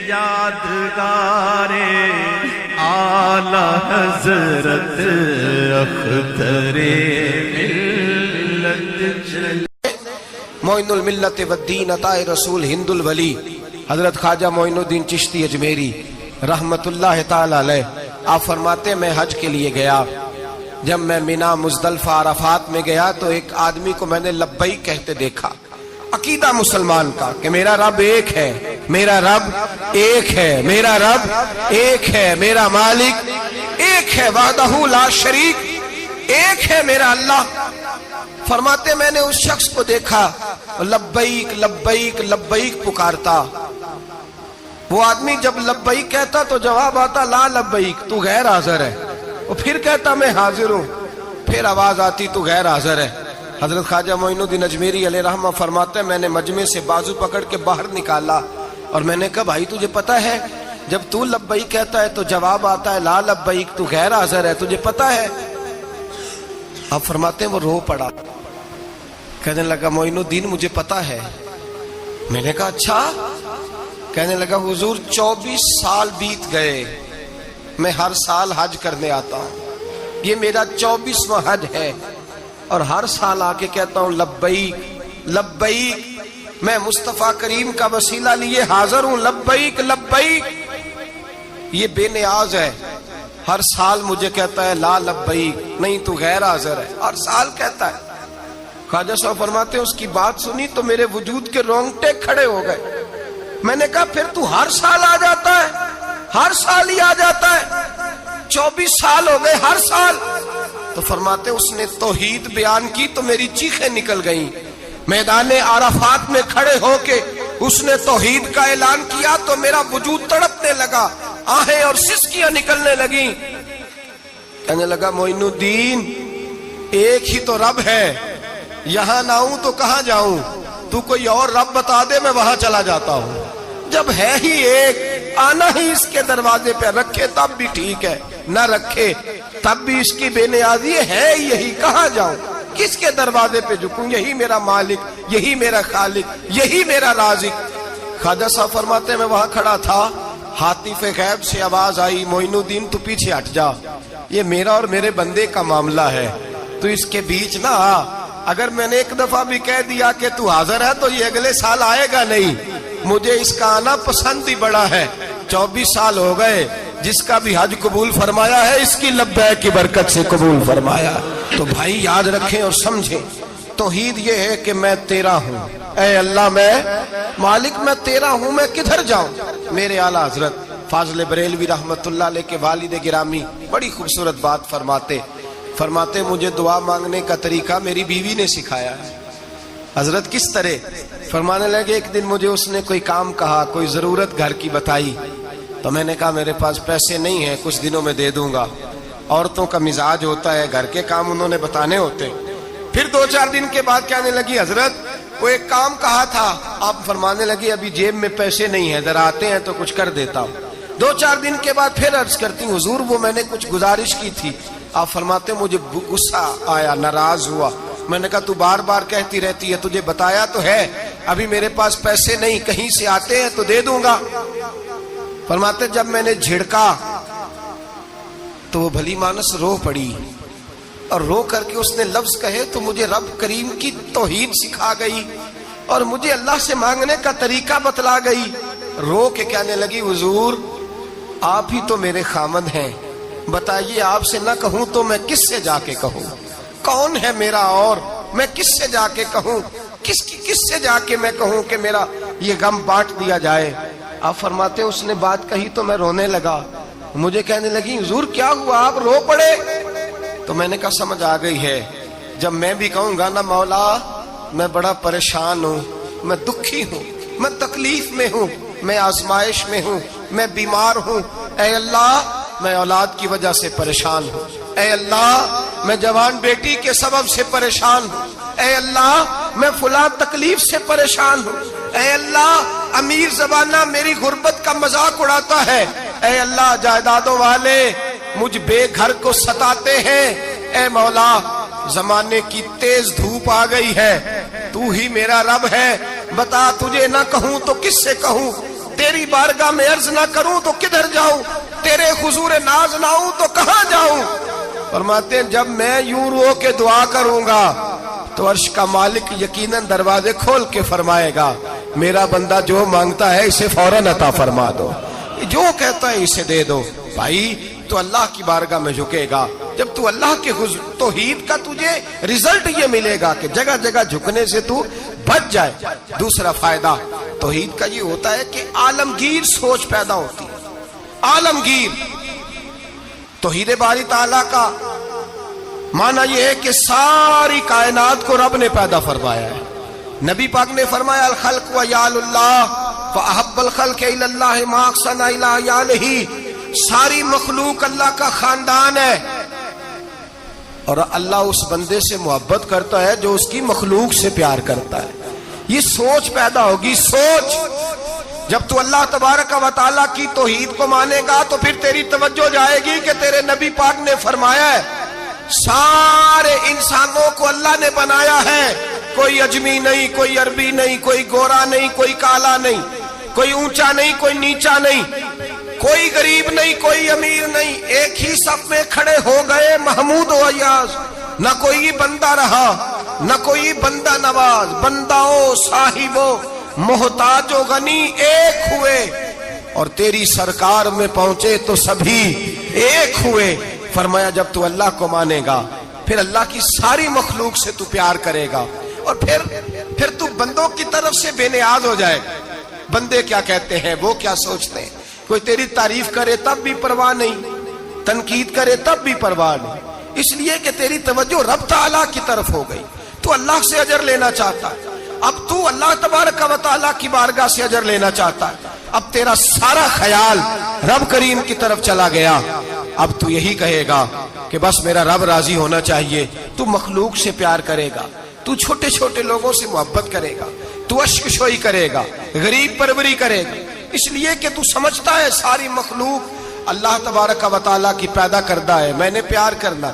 یادگار اعلی حضرت اختر ملت معین الملت والدین عطا رسول ہند الولی حضرت خواجہ معین الدین چشتی اجمیری رحمت اللہ تعالی علیہ، آپ فرماتے میں حج کے لیے گیا، جب میں مینا مزدلفہ عرفات میں گیا تو ایک آدمی کو میں نے لبیک کہتے دیکھا، عقیدہ مسلمان کا کہ میرا رب ایک ہے، میرا رب ایک ہے، میرا رب ایک ہے، میرا مالک ایک ہے، وحدہ لا شریک ایک ہے میرا اللہ۔ فرماتے میں نے اس شخص کو دیکھا لبیک لبیک لبیک پکارتا، وہ آدمی جب لبیک کہتا تو جواب آتا لا لبیک، تو غیر حاضر ہے، وہ پھر کہتا میں حاضر ہوں، پھر آواز آتی تو غیر حاضر ہے۔ حضرت خواجہ معین الدین اجمیری علیہ رحمہ فرماتے میں نے مجمع سے بازو پکڑ کے باہر نکالا اور میں نے کہا بھائی تجھے پتہ ہے جب تو لبیک کہتا ہے تو جواب آتا ہے لا لبیک، تو غیر حاضر ہے، تجھے پتہ ہے؟ آپ فرماتے ہیں وہ رو پڑا، کہنے لگا معین الدین مجھے پتہ ہے۔ میں نے کہا اچھا؟ کہنے لگا حضور 24 سال بیت گئے، میں ہر سال حج کرنے آتا ہوں، یہ میرا 24واں حج ہے، اور ہر سال آ کے کہتا ہوں لبیک لبیک، میں مصطفیٰ کریم کا وسیلہ لیے حاضر ہوں، لبیک لبیک۔ یہ بے نیاز ہے، ہر سال مجھے کہتا ہے لا لبیک، نہیں تو غیر حاضر ہے، ہر سال کہتا ہے۔ خواجہ صاحب فرماتے ہیں اس کی بات سنی تو میرے وجود کے رونگٹے کھڑے ہو گئے۔ میں نے کہا پھر تو ہر سال آ جاتا ہے، ہر سال ہی آ جاتا ہے، 24 سال ہو گئے ہر سال۔ تو فرماتے اس نے توحید بیان کی تو میری چیخیں نکل گئیں، میدان عرفات میں کھڑے ہو کے اس نے توحید کا اعلان کیا تو میرا وجود تڑپنے لگا، آہیں اور سسکیاں نکلنے لگیں۔ کہنے لگا معین الدین ایک ہی تو رب ہے، یہاں نہ ہوں تو کہاں جاؤں، تو کوئی اور رب بتا دے میں وہاں چلا جاتا ہوں، جب ہے ہی ایک آنا ہی اس کے دروازے پہ، رکھے تب بھی ٹھیک ہے، نہ رکھے تب بھی اس کی بے نیازی ہے یہی، کہاں جاؤں، کس کے دروازے پہ جھکوں، یہی میرا مالک، یہی میرا خالق، یہی میرا رازق۔ خواجہ صاحب فرماتے میں وہاں کھڑا تھا، حاطف غیب سے آواز آئی معین الدین تو پیچھے ہٹ جا، یہ میرا اور میرے بندے کا معاملہ ہے، تو اس کے بیچ نہ آ، اگر میں نے ایک دفعہ بھی کہہ دیا کہ تو حاضر ہے تو یہ اگلے سال آئے گا نہیں، مجھے اس کا آنا پسند ہی بڑا ہے۔ 24 سال ہو گئے، جس کا بھی حج قبول فرمایا ہے اس کی لبیک کی برکت سے قبول فرمایا۔ تو بھائی یاد رکھیں اور سمجھیں، توحید یہ ہے کہ میں تیرا ہوں، اے اللہ میں مالک میں تیرا ہوں، میں کدھر جاؤں۔ میرے اعلیٰ حضرت فاضل بریلوی رحمت اللہ علیہ کے والد گرامی بڑی خوبصورت بات فرماتے مجھے دعا مانگنے کا طریقہ میری بیوی نے سکھایا ہے۔ حضرت کس طرح؟ فرمانے لگے ایک دن مجھے اس نے کوئی کام کہا، کوئی ضرورت گھر کی بتائی، تو میں نے کہا میرے پاس پیسے نہیں ہیں، کچھ دنوں میں دے دوں گا۔ عورتوں کا مزاج ہوتا ہے، گھر کے کام انہوں نے بتانے ہوتے۔ پھر 2-4 دن کے بعد کہنے لگی حضرت وہ ایک کام کہا تھا، آپ فرمانے لگی ابھی جیب میں پیسے نہیں ہیں، ذرا آتے ہیں تو کچھ کر دیتا ہوں۔ 2-4 دن کے بعد پھر عرض کرتی ہوں حضور وہ میں نے کچھ گزارش کی تھی، آپ فرماتے مجھے غصہ آیا، ناراض ہوا، میں نے کہا تو بار بار کہتی رہتی ہے، تجھے بتایا تو ہے، ابھی میرے پاس پیسے نہیں، کہیں سے آتے ہیں تو دے دوں گا۔ فرماتے جب میں نے جھڑکا تو وہ بھلی مانس رو پڑی، اور رو کر کے اس نے لفظ کہے تو مجھے رب کریم کی توحید سکھا گئی اور مجھے اللہ سے مانگنے کا طریقہ بتلا گئی۔ رو کے کہنے لگی حضور آپ ہی تو میرے خامد ہیں، بتائیے آپ سے نہ کہوں تو میں کس سے جا کے کہوں، کون ہے میرا اور میں کس سے جا کے کہوں، کس سے جا کے میں کہوں کہ میرا یہ غم بانٹ دیا جائے۔ آپ فرماتے اس نے بات کہی تو میں رونے لگا، مجھے کہنے لگی حضور کیا ہوا آپ رو پڑے؟ تو میں نے کہا سمجھ آ گئی ہے، جب میں بھی کہوں گا نا مولا میں بڑا پریشان ہوں، میں دکھی ہوں، میں تکلیف میں ہوں، میں آزمائش میں ہوں، میں بیمار ہوں، اے اللہ میں اولاد کی وجہ سے پریشان ہوں، اے اللہ میں جوان بیٹی کے سبب سے پریشان ہوں، اے اللہ میں فلاں تکلیف سے پریشان ہوں، اے اللہ امیر زبانہ میری غربت کا مذاق اڑاتا ہے، اے اللہ جائیدادوں والے مجھ بے گھر کو ستاتے ہیں، اے مولا زمانے کی تیز دھوپ آ گئی ہے، تو ہی میرا رب ہے، بتا تجھے نہ کہوں تو کس سے کہوں، تیری بارگاہ میں عرض نہ کروں تو کدھر جاؤں، تیرے حضور ناز نہ ہوں تو کہاں جاؤں؟ فرماتے ہیں جب میں یوں رو کے دعا کروں گا تو عرش کا مالک یقیناً دروازے کھول کے فرمائے گا میرا بندہ جو مانگتا ہے اسے فوراً عطا فرما دو، جو کہتا ہے اسے دے دو۔ بھائی تو اللہ کی بارگاہ میں جھکے گا، جب تو اللہ کے توحید کا تجھے رزلٹ یہ ملے گا کہ جگہ جگہ جھکنے سے تو بچ جائے۔ دوسرا فائدہ توحید کا یہ ہوتا ہے کہ عالمگیر سوچ پیدا ہوتی ہے، عالمگیر۔ توحید باری تعالیٰ کا معنی یہ ہے کہ ساری کائنات کو رب نے پیدا فرمایا ہے۔ نبی پاک نے فرمایا الخلق وعیال اللہ فاحب الخلق الی اللہ ما احسن الی عیالہ، ساری مخلوق اللہ کا خاندان ہے، اور اللہ اس بندے سے محبت کرتا ہے جو اس کی مخلوق سے پیار کرتا ہے۔ یہ سوچ پیدا ہوگی، سوچ۔ جب تو اللہ تبارک و تعالیٰ کی توحید کو مانے گا تو پھر تیری توجہ جائے گی کہ تیرے نبی پاک نے فرمایا ہے سارے انسانوں کو اللہ نے بنایا ہے، کوئی اجمی نہیں، کوئی عربی نہیں، کوئی گورا نہیں، کوئی کالا نہیں، کوئی اونچا نہیں، کوئی نیچا نہیں، کوئی غریب نہیں، کوئی امیر نہیں، ایک ہی صف میں کھڑے ہو گئے محمود و ایاز، نہ کوئی بندہ رہا نہ کوئی بندہ نواز، بنداؤ صاحبو محتاج و غنی ایک ہوئے، اور تیری سرکار میں پہنچے تو سبھی ایک ہوئے۔ فرمایا جب تو اللہ کو مانے گا پھر اللہ کی ساری مخلوق سے تو پیار کرے گا، اور پھر تو بندوں کی طرف سے بے نیاز ہو جائے گا۔ بندے کیا کہتے ہیں، وہ کیا سوچتے ہیں، کوئی تیری تعریف کرے تب بھی پرواہ نہیں، تنقید کرے تب بھی پرواہ نہیں، اس لیے کہ تیری توجہ رب تعالیٰ کی طرف ہو گئی، تو اللہ سے اجر لینا چاہتا ہے۔ اب تو اللہ تبارک و تعالیٰ کی بارگاہ سے اجر لینا چاہتا ہے، اب تیرا سارا خیال رب کریم کی طرف چلا گیا۔ اب تو یہی کہے گا کہ بس میرا رب راضی ہونا چاہیے۔ تو مخلوق سے پیار کرے گا، تو چھوٹے چھوٹے لوگوں سے محبت کرے گا، تو اشک شوئی کرے گا، غریب پروری کرے گا، اس لیے کہ تو سمجھتا ہے ساری مخلوق اللہ تبارک و تعالیٰ کی پیدا کردہ ہے، میں نے پیار کرنا۔